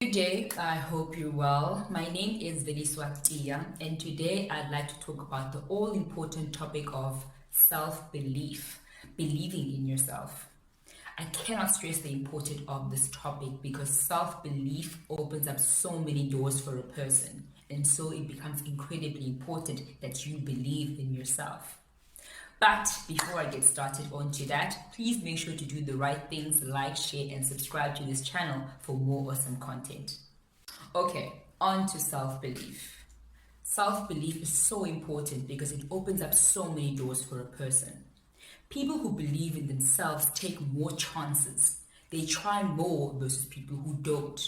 Good day, I hope you're well. My name is Veliswatia, and today I'd like to talk about the all important topic of self-belief, believing in yourself. I cannot stress the importance of this topic because self-belief opens up so many doors for a person, and so it becomes incredibly important that you believe in yourself. But before I get started onto that, please make sure to do the right things, like, share, and subscribe to this channel for more awesome content. Okay, on to self-belief. Self-belief is so important because it opens up so many doors for a person. People who believe in themselves take more chances. They try more versus people who don't.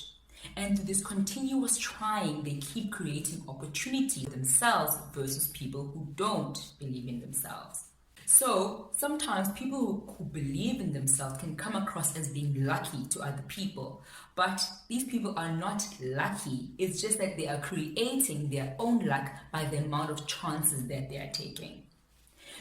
And through this continuous trying, they keep creating opportunity for themselves versus people who don't believe in themselves. So sometimes people who believe in themselves can come across as being lucky to other people, but these people are not lucky. It's just that they are creating their own luck by the amount of chances that they are taking.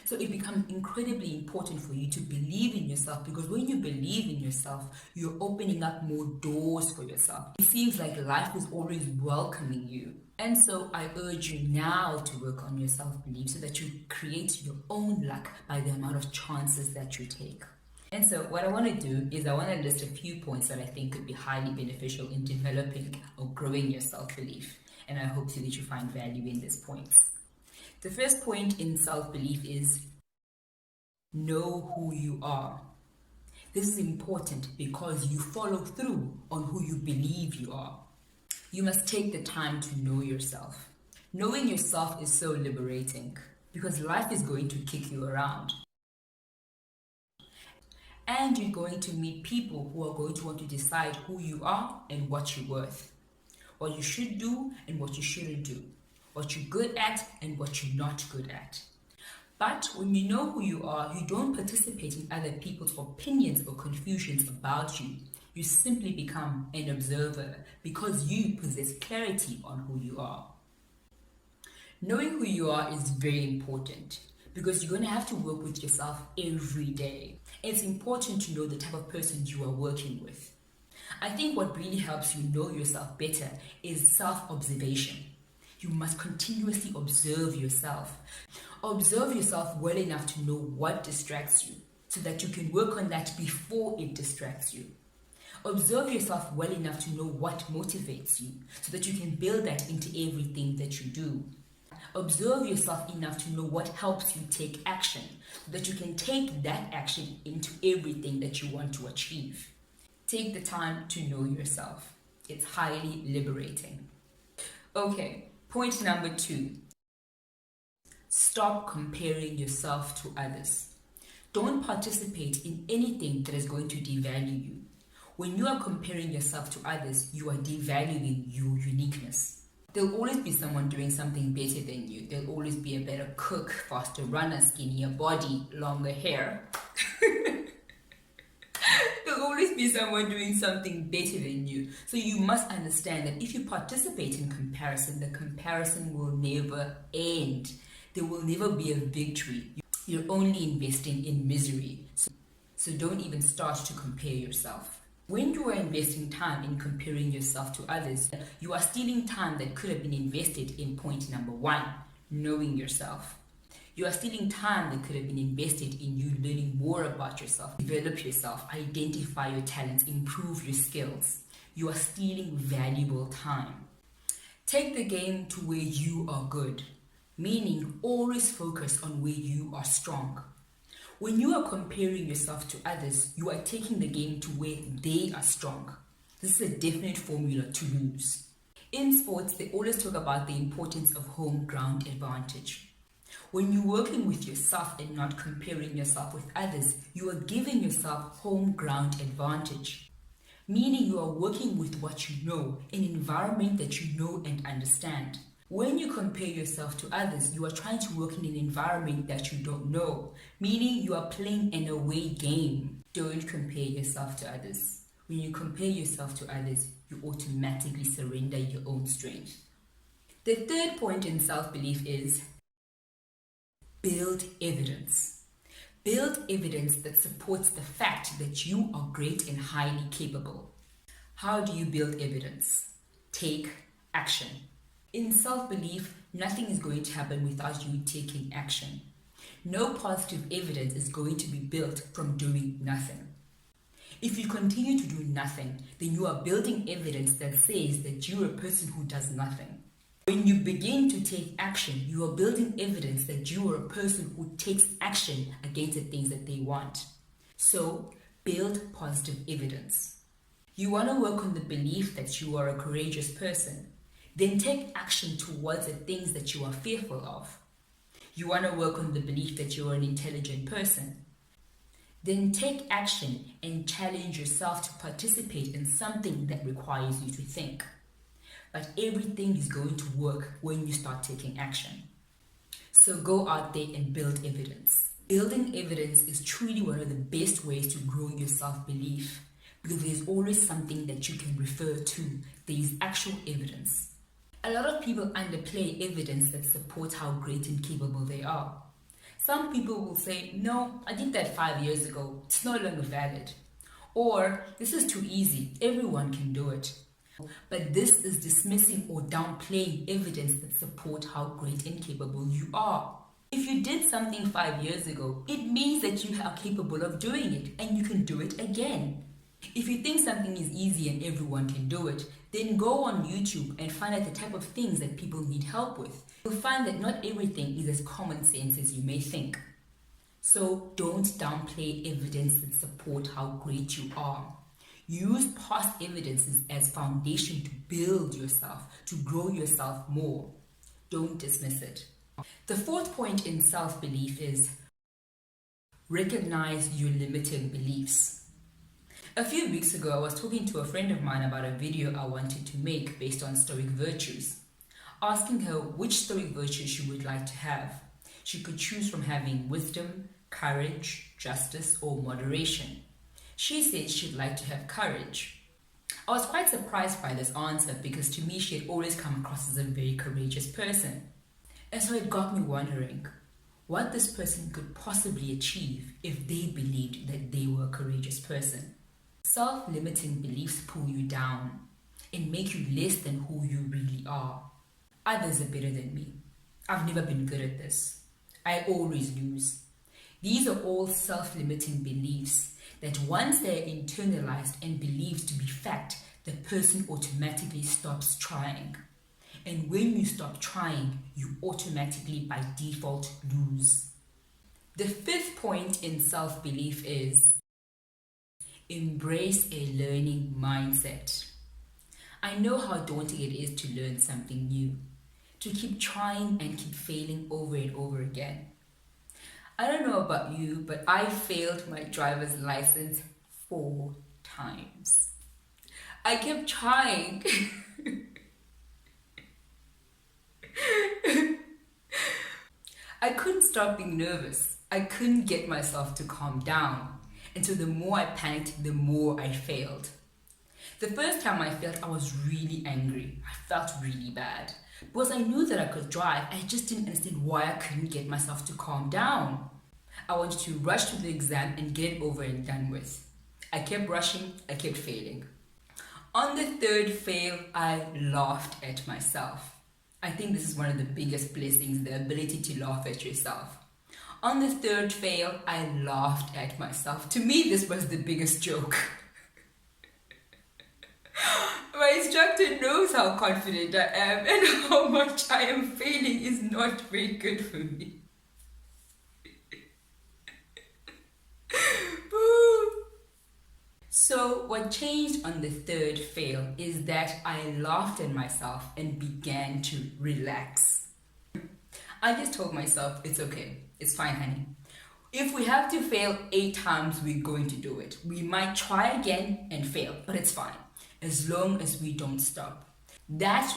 So it becomes incredibly important for you to believe in yourself, because when you believe in yourself, you're opening up more doors for yourself. It seems like life is always welcoming you. And so I urge you now to work on your self-belief so that you create your own luck by the amount of chances that you take. And so what I want to do is I want to list a few points that I think could be highly beneficial in developing or growing your self-belief. And I hope so that you find value in these points. The first point in self-belief is know who you are. This is important because you follow through on who you believe you are. You must take the time to know yourself. Knowing yourself is so liberating because life is going to kick you around. And you're going to meet people who are going to want to decide who you are and what you're worth. What you should do and what you shouldn't do. What you're good at and what you're not good at. But when you know who you are, you don't participate in other people's opinions or confusions about you. You simply become an observer because you possess clarity on who you are. Knowing who you are is very important because you're going to have to work with yourself every day. It's important to know the type of person you are working with. I think what really helps you know yourself better is self-observation. You must continuously observe yourself. Observe yourself well enough to know what distracts you so that you can work on that before it distracts you. Observe yourself well enough to know what motivates you so that you can build that into everything that you do. Observe yourself enough to know what helps you take action so that you can take that action into everything that you want to achieve. Take the time to know yourself. It's highly liberating. Okay, point number 2. Stop comparing yourself to others. Don't participate in anything that is going to devalue you. When you are comparing yourself to others, you are devaluing your uniqueness. There'll always be someone doing something better than you. There'll always be a better cook, faster runner, skinnier body, longer hair. There'll always be someone doing something better than you. So you must understand that if you participate in comparison, the comparison will never end. There will never be a victory. You're only investing in misery. So don't even start to compare yourself. When you are investing time in comparing yourself to others, you are stealing time that could have been invested in point number 1, knowing yourself. You are stealing time that could have been invested in you learning more about yourself, develop yourself, identify your talents, improve your skills. You are stealing valuable time. Take the game to where you are good, meaning always focus on where you are strong. When you are comparing yourself to others, you are taking the game to where they are strong. This is a definite formula to lose. In sports, they always talk about the importance of home ground advantage. When you're working with yourself and not comparing yourself with others, you are giving yourself home ground advantage. Meaning you are working with what you know, an environment that you know and understand. When you compare yourself to others, you are trying to work in an environment that you don't know, meaning you are playing an away game. Don't compare yourself to others. When you compare yourself to others, you automatically surrender your own strength. The third point in self-belief is build evidence. Build evidence that supports the fact that you are great and highly capable. How do you build evidence? Take action. In self-belief, nothing is going to happen without you taking action. No positive evidence is going to be built from doing nothing. If you continue to do nothing, then you are building evidence that says that you're a person who does nothing. When you begin to take action, you are building evidence that you are a person who takes action against the things that they want. So, build positive evidence. You want to work on the belief that you are a courageous person. Then take action towards the things that you are fearful of. You want to work on the belief that you are an intelligent person. Then take action and challenge yourself to participate in something that requires you to think. But everything is going to work when you start taking action. So go out there and build evidence. Building evidence is truly one of the best ways to grow your self-belief, because there's always something that you can refer to. There is actual evidence. A lot of people underplay evidence that supports how great and capable they are. Some people will say, no, I did that 5 years ago, it's no longer valid. Or, this is too easy, everyone can do it. But this is dismissing or downplaying evidence that supports how great and capable you are. If you did something 5 years ago, it means that you are capable of doing it and you can do it again. If you think something is easy and everyone can do it, then go on YouTube and find out the type of things that people need help with. You'll find that not everything is as common sense as you may think. So don't downplay evidence that support how great you are. Use past evidences as foundation to build yourself, to grow yourself more. Don't dismiss it. The fourth point in self-belief is recognize your limiting beliefs. A few weeks ago, I was talking to a friend of mine about a video I wanted to make based on stoic virtues, asking her which stoic virtues she would like to have. She could choose from having wisdom, courage, justice, or moderation. She said she'd like to have courage. I was quite surprised by this answer because to me she had always come across as a very courageous person. And so it got me wondering what this person could possibly achieve if they believed that they were a courageous person. Self-limiting beliefs pull you down and make you less than who you really are. Others are better than me. I've never been good at this. I always lose. These are all self-limiting beliefs that once they're internalized and believed to be fact, the person automatically stops trying. And when you stop trying, you automatically by default lose. The fifth point in self-belief is embrace a learning mindset. I know how daunting it is to learn something new, to keep trying and keep failing over and over again. I don't know about you, but I failed my driver's license 4 times. I kept trying. I couldn't stop being nervous. I couldn't get myself to calm down. And so the more I panicked, the more I failed. The first time I failed, I was really angry. I felt really bad. Because I knew that I could drive, I just didn't understand why I couldn't get myself to calm down. I wanted to rush to the exam and get it over and done with. I kept rushing, I kept failing. On the third fail, I laughed at myself. I think this is one of the biggest blessings, the ability to laugh at yourself. On the third fail, I laughed at myself. To me, this was the biggest joke. My instructor knows how confident I am and how much I am failing is not very good for me. So what changed on the third fail is that I laughed at myself and began to relax. I just told myself, it's okay, it's fine, honey. If we have to fail 8 times, we're going to do it. We might try again and fail, but it's fine, as long as we don't stop. That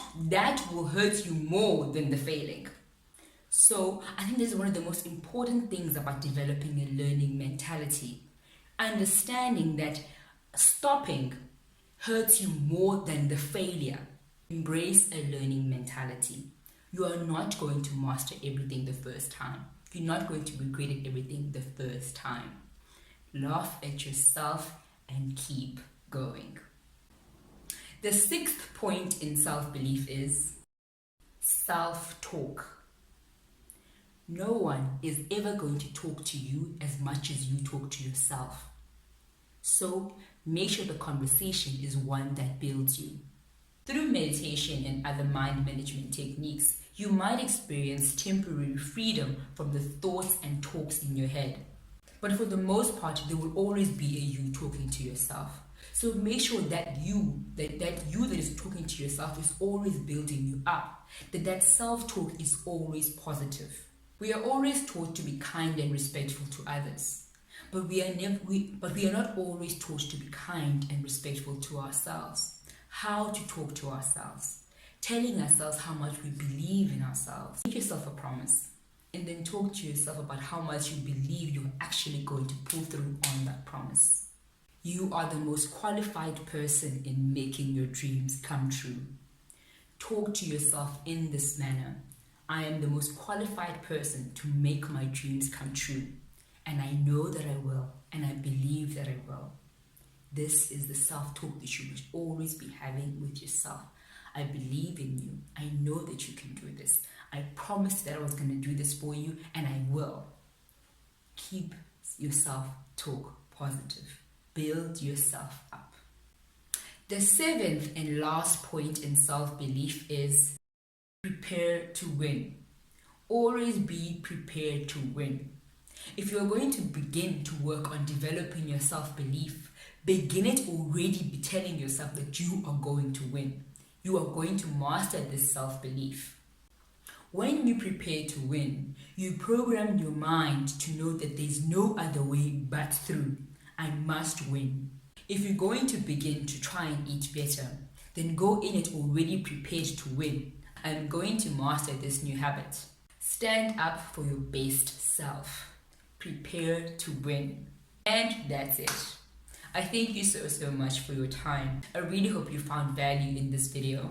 will hurt you more than the failing. So I think this is one of the most important things about developing a learning mentality. Understanding that stopping hurts you more than the failure. Embrace a learning mentality. You are not going to master everything the first time. You're not going to be great at everything the first time. Laugh at yourself and keep going. The sixth point in self-belief is self-talk. No one is ever going to talk to you as much as you talk to yourself. So make sure the conversation is one that builds you. Through meditation and other mind management techniques, you might experience temporary freedom from the thoughts and talks in your head. But for the most part, there will always be a you talking to yourself. So make sure that you that is talking to yourself is always building you up. That self-talk is always positive. We are always taught to be kind and respectful to others. But we are not always taught to be kind and respectful to ourselves. How to talk to ourselves. Telling ourselves how much we believe in ourselves. Make yourself a promise. And then talk to yourself about how much you believe you're actually going to pull through on that promise. You are the most qualified person in making your dreams come true. Talk to yourself in this manner. I am the most qualified person to make my dreams come true. And I know that I will, and I believe that I will. This is the self-talk that you must always be having with yourself. I believe in you. I know that you can do this. I promised that I was going to do this for you, and I will. Keep your self-talk positive. Build yourself up. The seventh and last point in self-belief is prepare to win. Always be prepared to win. If you're going to begin to work on developing your self-belief, begin it already be telling yourself that you are going to win. You are going to master this self-belief. When you prepare to win, you program your mind to know that there's no other way but through. I must win. If you're going to begin to try and eat better, then go in it already prepared to win. I'm going to master this new habit. Stand up for your best self. Prepare to win. And that's it. I thank you so much for your time. I really hope you found value in this video.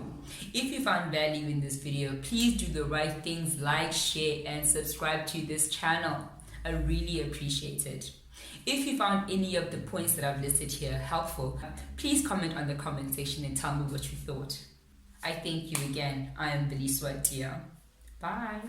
If you found value in this video, please do the right things, like, share, and subscribe to this channel. I really appreciate it. If you found any of the points that I've listed here helpful, please comment on the comment section and tell me what you thought. I thank you again. I am Selfobservation. Bye.